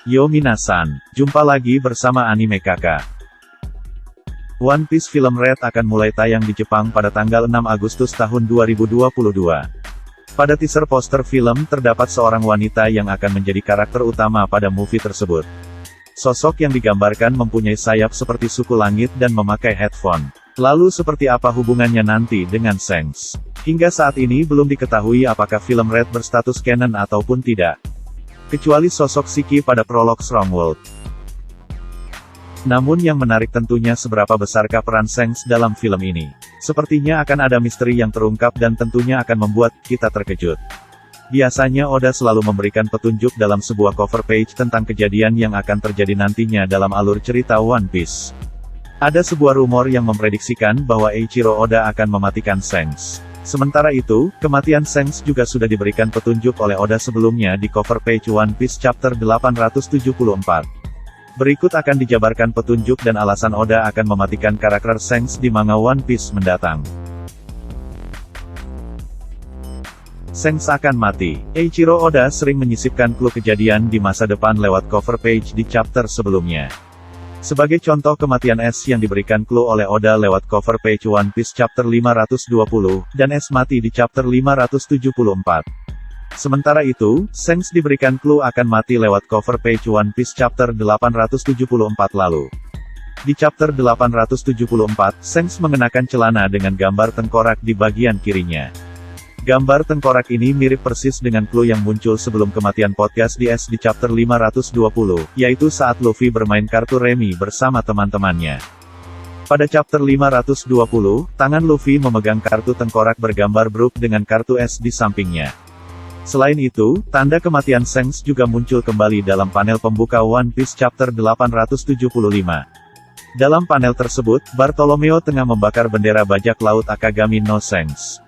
Yo minasan, jumpa lagi bersama Anime Kakak. One Piece film Red akan mulai tayang di Jepang pada tanggal 6 Agustus tahun 2022. Pada teaser poster film terdapat seorang wanita yang akan menjadi karakter utama pada movie tersebut. Sosok yang digambarkan mempunyai sayap seperti suku langit dan memakai headphone. Lalu seperti apa hubungannya nanti dengan Shanks? Hingga saat ini belum diketahui apakah film Red berstatus canon ataupun tidak. Kecuali sosok Shiki pada prolog Stronghold. Namun yang menarik tentunya seberapa besarkah peran Shanks dalam film ini. Sepertinya akan ada misteri yang terungkap dan tentunya akan membuat kita terkejut. Biasanya Oda selalu memberikan petunjuk dalam sebuah cover page tentang kejadian yang akan terjadi nantinya dalam alur cerita One Piece. Ada sebuah rumor yang memprediksikan bahwa Eiichiro Oda akan mematikan Shanks. Sementara itu, kematian Shanks juga sudah diberikan petunjuk oleh Oda sebelumnya di cover page One Piece Chapter 874. Berikut akan dijabarkan petunjuk dan alasan Oda akan mematikan karakter Shanks di manga One Piece mendatang. Shanks akan mati. Eiichiro Oda sering menyisipkan clue kejadian di masa depan lewat cover page di chapter sebelumnya. Sebagai contoh kematian S yang diberikan clue oleh Oda lewat cover page One Piece Chapter 520, dan S mati di Chapter 574. Sementara itu, Shanks diberikan clue akan mati lewat cover page One Piece Chapter 874 lalu. Di Chapter 874, Shanks mengenakan celana dengan gambar tengkorak di bagian kirinya. Gambar tengkorak ini mirip persis dengan clue yang muncul sebelum kematian podcast di S di Chapter 520, yaitu saat Luffy bermain kartu remi bersama teman-temannya. Pada Chapter 520, tangan Luffy memegang kartu tengkorak bergambar Brook dengan kartu S di sampingnya. Selain itu, tanda kematian Shanks juga muncul kembali dalam panel pembuka One Piece Chapter 875. Dalam panel tersebut, Bartolomeo tengah membakar bendera bajak laut Akagami no Shanks.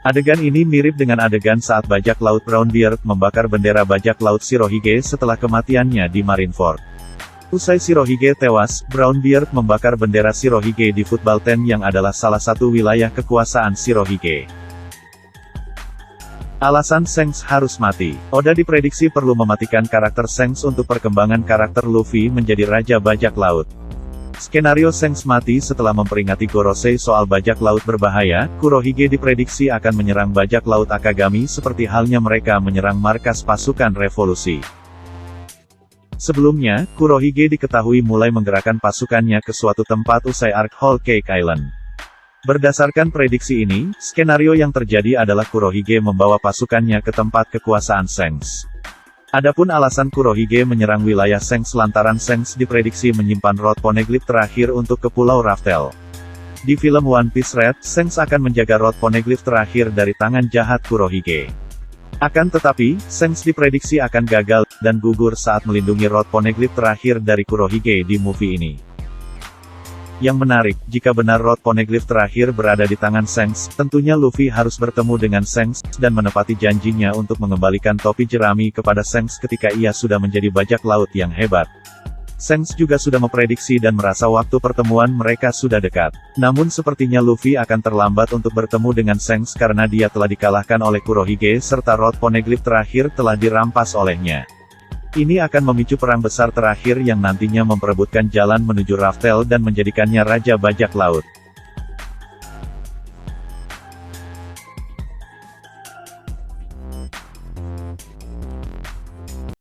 Adegan ini mirip dengan adegan saat bajak laut Brownbeard membakar bendera bajak laut Shirohige setelah kematiannya di Marineford. Usai Shirohige tewas, Brownbeard membakar bendera Shirohige di Football Ten yang adalah salah satu wilayah kekuasaan Shirohige. Alasan Shanks harus mati. Oda diprediksi perlu mematikan karakter Shanks untuk perkembangan karakter Luffy menjadi Raja Bajak Laut. Skenario Shanks mati setelah memperingati Gorosei soal bajak laut berbahaya. Kurohige diprediksi akan menyerang bajak laut Akagami seperti halnya mereka menyerang markas pasukan revolusi. Sebelumnya, Kurohige diketahui mulai menggerakkan pasukannya ke suatu tempat usai arc Whole Cake Island. Berdasarkan prediksi ini, skenario yang terjadi adalah Kurohige membawa pasukannya ke tempat kekuasaan Shanks. Adapun alasan Kurohige menyerang wilayah Shanks lantaran Shanks diprediksi menyimpan Rod Poneglyph terakhir untuk ke Pulau Raftel. Di film One Piece Red, Shanks akan menjaga Rod Poneglyph terakhir dari tangan jahat Kurohige. Akan tetapi, Shanks diprediksi akan gagal dan gugur saat melindungi Rod Poneglyph terakhir dari Kurohige di movie ini. Yang menarik, jika benar Rod Poneglyph terakhir berada di tangan Shanks, tentunya Luffy harus bertemu dengan Shanks, dan menepati janjinya untuk mengembalikan topi jerami kepada Shanks ketika ia sudah menjadi bajak laut yang hebat. Shanks juga sudah memprediksi dan merasa waktu pertemuan mereka sudah dekat. Namun sepertinya Luffy akan terlambat untuk bertemu dengan Shanks karena dia telah dikalahkan oleh Kurohige serta Rod Poneglyph terakhir telah dirampas olehnya. Ini akan memicu perang besar terakhir yang nantinya memperebutkan jalan menuju Raftel dan menjadikannya Raja Bajak Laut.